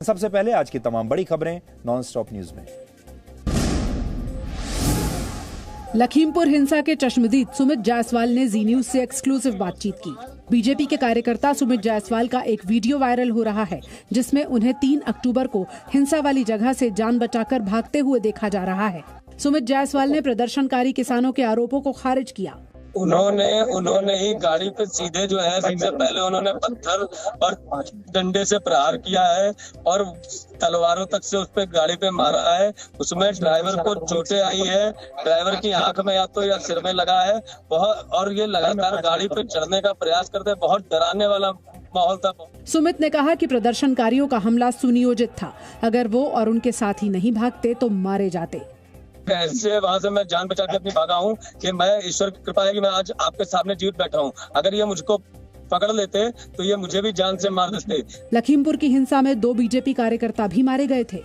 सबसे पहले आज की तमाम बड़ी खबरें नॉनस्टॉप न्यूज में। लखीमपुर हिंसा के चश्मदीद सुमित जायसवाल ने जी न्यूज से एक्सक्लूसिव बातचीत की। बीजेपी के कार्यकर्ता सुमित जायसवाल का एक वीडियो वायरल हो रहा है, जिसमें उन्हें 3 अक्टूबर को हिंसा वाली जगह से जान बचाकर भागते हुए देखा जा रहा है। सुमित जायसवाल ने प्रदर्शनकारी किसानों के आरोपों को खारिज किया। उन्होंने ही गाड़ी पे सीधे जो है सबसे पहले उन्होंने पत्थर और डंडे से प्रहार किया है और तलवारों तक से उस पे गाड़ी पे मारा है। उसमें ड्राइवर को चोटें आई है, ड्राइवर की आंख में या सिर में लगा है बहुत, और ये लगातार गाड़ी पे चढ़ने का प्रयास करते हैं। बहुत डराने वाला माहौल था। सुमित ने कहा कि प्रदर्शनकारियों का हमला सुनियोजित था। अगर वो और उनके साथी नहीं भागते तो मारे जाते। ऐसे वहाँ से मैं जान बचा के अपनी भागा हूँ कि मैं ईश्वर की कृपा है कि मैं आज आपके सामने जीवित बैठा हूँ। अगर ये मुझको पकड़ लेते तो ये मुझे भी जान से मार देते। लखीमपुर की हिंसा में 2 बीजेपी कार्यकर्ता भी मारे गए थे।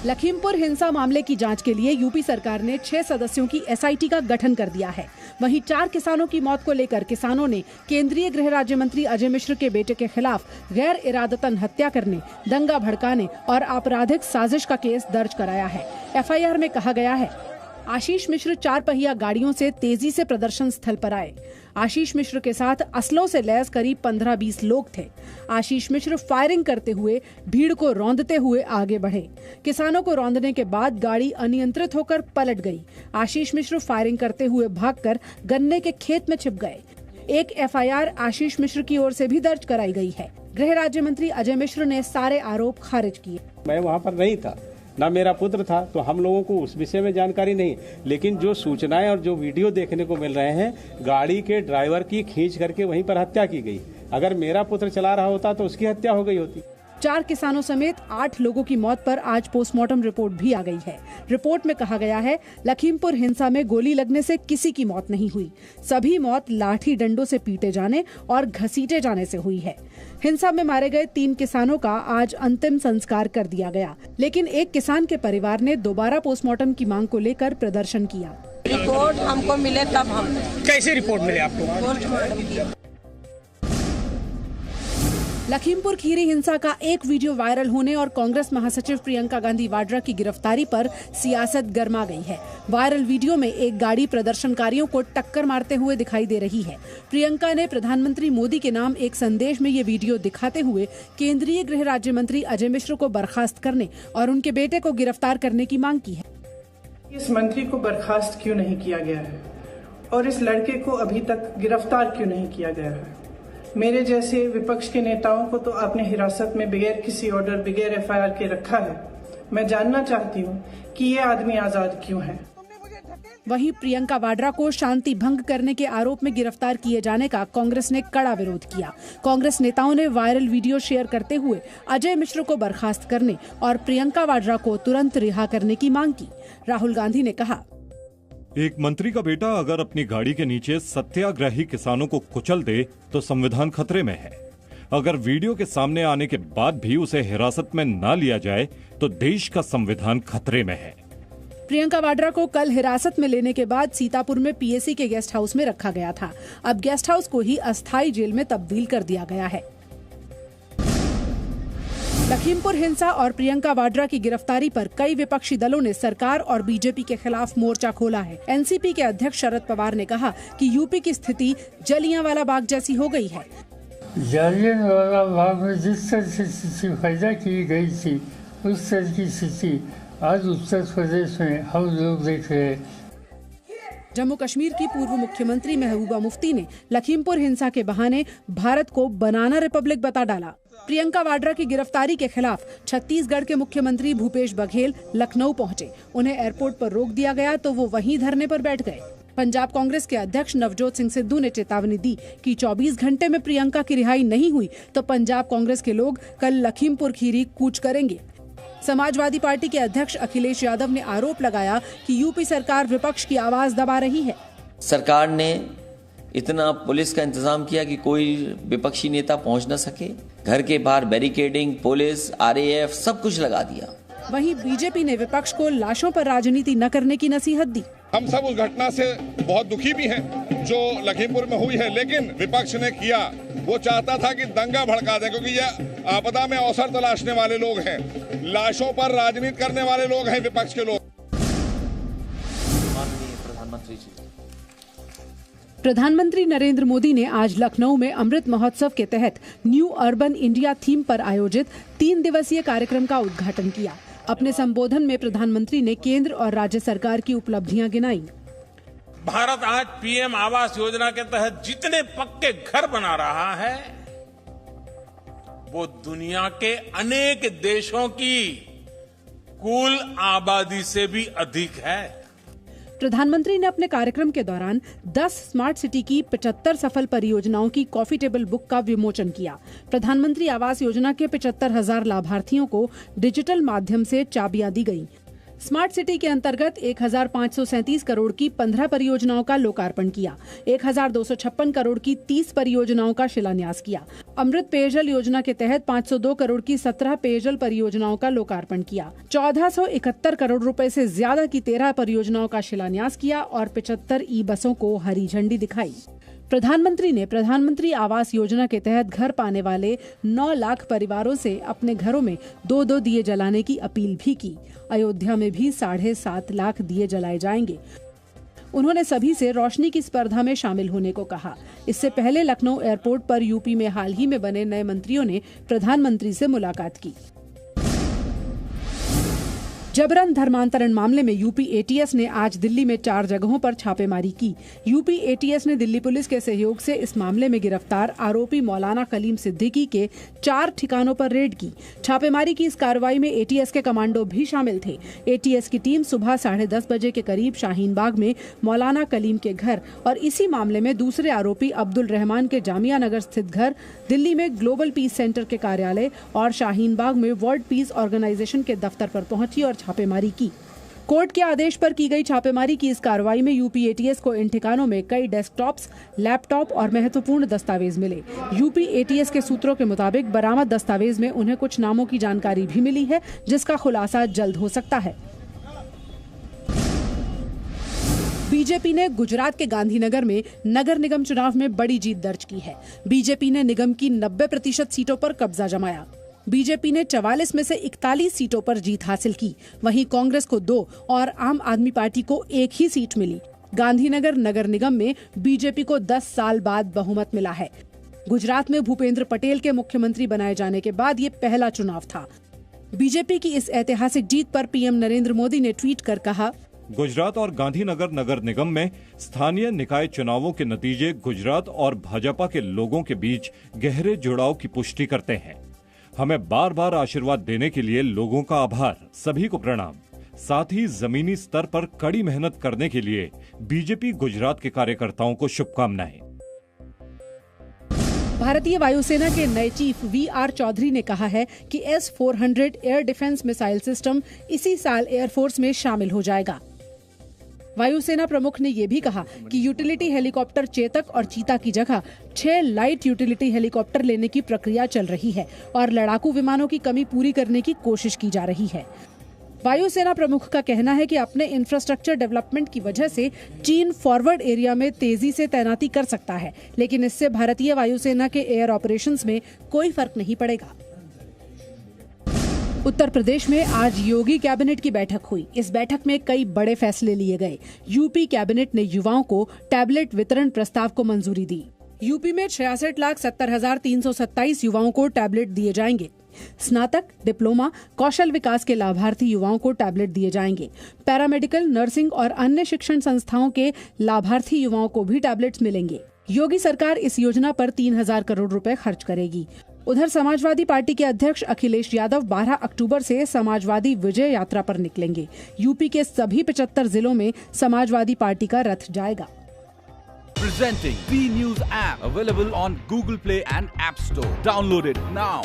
लखीमपुर हिंसा मामले की जांच के लिए यूपी सरकार ने 6 सदस्यों की एसआईटी का गठन कर दिया है। वहीं 4 किसानों की मौत को लेकर किसानों ने केंद्रीय गृह राज्य मंत्री अजय मिश्र के बेटे के खिलाफ गैर इरादतन हत्या करने, दंगा भड़काने और आपराधिक साजिश का केस दर्ज कराया है। एफआईआर में कहा गया है, आशीष मिश्र 4 पहिया गाड़ियों से तेजी से प्रदर्शन स्थल पर आए। आशीष मिश्र के साथ असलों से लैस करीब 15-20 लोग थे। आशीष मिश्र फायरिंग करते हुए भीड़ को रौंदते हुए आगे बढ़े। किसानों को रौंदने के बाद गाड़ी अनियंत्रित होकर पलट गई। आशीष मिश्र फायरिंग करते हुए भागकर गन्ने के खेत में छिप गए। एक एफआईआर आशीष मिश्र की ओर से भी दर्ज कराई गई है। गृह राज्य मंत्री अजय मिश्र ने सारे आरोप खारिज किए। मैं वहाँ पर नहीं था, ना मेरा पुत्र था, तो हम लोगों को उस विषय में जानकारी नहीं। लेकिन जो सूचनाएं और जो वीडियो देखने को मिल रहे हैं, गाड़ी के ड्राइवर की खींच करके वहीं पर हत्या की गई। अगर मेरा पुत्र चला रहा होता तो उसकी हत्या हो गई होती। 4 किसानों समेत 8 लोगों की मौत पर आज पोस्टमार्टम रिपोर्ट भी आ गई है। रिपोर्ट में कहा गया है, लखीमपुर हिंसा में गोली लगने से किसी की मौत नहीं हुई। सभी मौत लाठी डंडों से पीटे जाने और घसीटे जाने से हुई है। हिंसा में मारे गए 3 किसानों का आज अंतिम संस्कार कर दिया गया, लेकिन एक किसान के परिवार ने दोबारा पोस्टमार्टम की मांग को लेकर प्रदर्शन किया। रिपोर्ट हमको मिले तब हम। कैसे रिपोर्ट मिले आपको? लखीमपुर खीरी हिंसा का एक वीडियो वायरल होने और कांग्रेस महासचिव प्रियंका गांधी वाड्रा की गिरफ्तारी पर सियासत गर्मा गई है। वायरल वीडियो में एक गाड़ी प्रदर्शनकारियों को टक्कर मारते हुए दिखाई दे रही है। प्रियंका ने प्रधानमंत्री मोदी के नाम एक संदेश में ये वीडियो दिखाते हुए केंद्रीय गृह राज्य मंत्री अजय मिश्र को बर्खास्त करने और उनके बेटे को गिरफ्तार करने की मांग की है। इस मंत्री को बर्खास्त क्यों नहीं किया गया है और इस लड़के को अभी तक गिरफ्तार क्यों नहीं किया गया है? मेरे जैसे विपक्ष के नेताओं को तो आपने हिरासत में बगैर किसी ऑर्डर, बगैर एफआईआर के रखा है। मैं जानना चाहती हूँ कि ये आदमी आजाद क्यों है। वहीं प्रियंका वाड्रा को शांति भंग करने के आरोप में गिरफ्तार किए जाने का कांग्रेस ने कड़ा विरोध किया। कांग्रेस नेताओं ने वायरल वीडियो शेयर करते हुए अजय मिश्र को बर्खास्त करने और प्रियंका वाड्रा को तुरंत रिहा करने की मांग की। राहुल गांधी ने कहा, एक मंत्री का बेटा अगर अपनी गाड़ी के नीचे सत्याग्रही किसानों को कुचल दे तो संविधान खतरे में है। अगर वीडियो के सामने आने के बाद भी उसे हिरासत में न लिया जाए तो देश का संविधान खतरे में है। प्रियंका वाड्रा को कल हिरासत में लेने के बाद सीतापुर में पीएसी के गेस्ट हाउस में रखा गया था। अब गेस्ट हाउस को ही अस्थायी जेल में तब्दील कर दिया गया है। लखीमपुर हिंसा और प्रियंका वाड्रा की गिरफ्तारी पर कई विपक्षी दलों ने सरकार और बीजेपी के खिलाफ मोर्चा खोला है। एनसीपी के अध्यक्ष शरद पवार ने कहा कि यूपी की स्थिति जलियांवाला बाग जैसी हो गई है। जलियांवाला बाग में जिस तरह से हिफाजत की गई थी, उस तरह की स्थिति आज उत्तर प्रदेश में हम लोग देख रहे हैं। जम्मू कश्मीर की पूर्व मुख्यमंत्री महबूबा मुफ्ती ने लखीमपुर हिंसा के बहाने भारत को बनाना रिपब्लिक बता डाला। प्रियंका वाड्रा की गिरफ्तारी के खिलाफ छत्तीसगढ़ के मुख्यमंत्री भूपेश बघेल लखनऊ पहुंचे। उन्हें एयरपोर्ट पर रोक दिया गया तो वो वहीं धरने पर बैठ गए। पंजाब कांग्रेस के अध्यक्ष नवजोत सिंह सिद्धू ने चेतावनी दी कि 24 घंटे में प्रियंका की रिहाई नहीं हुई तो पंजाब कांग्रेस के लोग कल लखीमपुर खीरी कूच करेंगे। समाजवादी पार्टी के अध्यक्ष अखिलेश यादव ने आरोप लगाया कि यूपी सरकार विपक्ष की आवाज दबा रही है। सरकार ने इतना पुलिस का इंतजाम किया कि कोई विपक्षी नेता पहुंच न सके। घर के बाहर बैरिकेडिंग, पुलिस, आरएएफ सब कुछ लगा दिया। वहीं बीजेपी ने विपक्ष को लाशों पर राजनीति न करने की नसीहत दी। हम सब उस घटना से बहुत दुखी भी हैं, जो लखीमपुर में हुई है, लेकिन विपक्ष ने किया, वो चाहता था कि दंगा भड़का दे, क्योंकि ये आपदा में अवसर तलाशने वाले लोग हैं, लाशों पर राजनीति करने वाले लोग हैं विपक्ष के लोग। प्रधानमंत्री नरेंद्र मोदी ने आज लखनऊ में अमृत महोत्सव के तहत न्यू अर्बन इंडिया थीम पर आयोजित 3 दिवसीय कार्यक्रम का उद्घाटन किया। अपने संबोधन में प्रधानमंत्री ने केंद्र और राज्य सरकार की उपलब्धियां गिनाई। भारत आज पीएम आवास योजना के तहत जितने पक्के घर बना रहा है, वो दुनिया के अनेक देशों की कुल आबादी से भी अधिक है। प्रधानमंत्री ने अपने कार्यक्रम के दौरान 10 स्मार्ट सिटी की 75 सफल परियोजनाओं की कॉफी टेबल बुक का विमोचन किया। प्रधानमंत्री आवास योजना के 75,000 लाभार्थियों को डिजिटल माध्यम से चाबियां दी गयी। स्मार्ट सिटी के अंतर्गत 1,537 करोड़ की 15 परियोजनाओं का लोकार्पण किया। 1,256 करोड़ की 30 परियोजनाओं का शिलान्यास किया। अमृत पेयजल योजना के तहत 502 करोड़ की 17 पेयजल परियोजनाओं का लोकार्पण किया। 1,471 करोड़ रुपए से ज्यादा की 13 परियोजनाओं का शिलान्यास किया और 75 ई बसों को हरी झंडी दिखाई। प्रधानमंत्री ने प्रधानमंत्री आवास योजना के तहत घर पाने वाले 9 लाख परिवारों से अपने घरों में 2-2 दिए जलाने की अपील भी की। अयोध्या में भी 7.5 लाख दिए जलाए जाएंगे। उन्होंने सभी से रोशनी की स्पर्धा में शामिल होने को कहा। इससे पहले लखनऊ एयरपोर्ट पर यूपी में हाल ही में बने नए मंत्रियों ने प्रधानमंत्री से मुलाकात की। जबरन धर्मांतरण मामले में यूपी एटीएस ने आज दिल्ली में 4 जगहों पर छापेमारी की। यूपी एटीएस ने दिल्ली पुलिस के सहयोग से इस मामले में गिरफ्तार आरोपी मौलाना कलीम सिद्दीकी के 4 ठिकानों पर रेड की। छापेमारी की इस कार्रवाई में एटीएस के कमांडो भी शामिल थे। एटीएस की टीम सुबह 10:30 बजे के करीब शाहीन बाग में मौलाना कलीम के घर और इसी मामले में दूसरे आरोपी अब्दुल रहमान के जामिया नगर स्थित घर, दिल्ली में ग्लोबल पीस सेंटर के कार्यालय और शाहीन बाग में वर्ल्ड पीस ऑर्गेनाइजेशन के दफ्तर पर पहुंची और छापेमारी की। कोर्ट के आदेश पर की गई छापेमारी की इस कार्रवाई में यूपी एटीएस को इन ठिकानों में कई डेस्कटॉप्स, लैपटॉप और महत्वपूर्ण दस्तावेज मिले। यूपी एटीएस के सूत्रों के मुताबिक बरामद दस्तावेज में उन्हें कुछ नामों की जानकारी भी मिली है, जिसका खुलासा जल्द हो सकता है। बीजेपी ने गुजरात के गांधीनगर में नगर निगम चुनाव में बड़ी जीत दर्ज की है। बीजेपी ने निगम की 90% सीटों पर कब्जा जमाया। बीजेपी ने 44 में से 41 सीटों पर जीत हासिल की। वहीं कांग्रेस को 2 और आम आदमी पार्टी को 1 ही सीट मिली। गांधीनगर नगर निगम में बीजेपी को 10 साल बाद बहुमत मिला है। गुजरात में भूपेंद्र पटेल के मुख्यमंत्री बनाए जाने के बाद ये पहला चुनाव था। बीजेपी की इस ऐतिहासिक जीत पर पीएम नरेंद्र मोदी ने ट्वीट कर कहा, गुजरात और गांधीनगर नगर निगम में स्थानीय निकाय चुनावों के नतीजे गुजरात और भाजपा के लोगों के बीच गहरे जुड़ाव की पुष्टि करते हैं। हमें बार बार आशीर्वाद देने के लिए लोगों का आभार, सभी को प्रणाम। साथ ही जमीनी स्तर पर कड़ी मेहनत करने के लिए बीजेपी गुजरात के कार्यकर्ताओं को शुभकामनाएं। भारतीय वायुसेना के नए चीफ वीआर चौधरी ने कहा है कि S-400 air defence missile system इसी साल एयरफोर्स में शामिल हो जाएगा। वायुसेना प्रमुख ने यह भी कहा कि यूटिलिटी हेलीकॉप्टर चेतक और चीता की जगह 6 लाइट यूटिलिटी हेलीकॉप्टर लेने की प्रक्रिया चल रही है और लड़ाकू विमानों की कमी पूरी करने की कोशिश की जा रही है। वायुसेना प्रमुख का कहना है कि अपने इंफ्रास्ट्रक्चर डेवलपमेंट की वजह से चीन फॉरवर्ड एरिया में तेजी से तैनाती कर सकता है, लेकिन इससे भारतीय वायुसेना के एयर ऑपरेशंस में कोई फर्क नहीं पड़ेगा। उत्तर प्रदेश में आज योगी कैबिनेट की बैठक हुई। इस बैठक में कई बड़े फैसले लिए गए। यूपी कैबिनेट ने युवाओं को टैबलेट वितरण प्रस्ताव को मंजूरी दी। यूपी में 66,70,327 युवाओं को टैबलेट दिए जाएंगे। स्नातक, डिप्लोमा, कौशल विकास के लाभार्थी युवाओं को टैबलेट दिए जाएंगे। पैरामेडिकल, नर्सिंग और अन्य शिक्षण संस्थाओं के लाभार्थी युवाओं को भी टैबलेट्स मिलेंगे। योगी सरकार इस योजना पर 3,000 करोड़ रुपए खर्च करेगी। उधर समाजवादी पार्टी के अध्यक्ष अखिलेश यादव 12 अक्टूबर से समाजवादी विजय यात्रा पर निकलेंगे। यूपी के सभी 75 जिलों में समाजवादी पार्टी का रथ जाएगा। Presenting B News app available on Google Play and App Store. Download it now.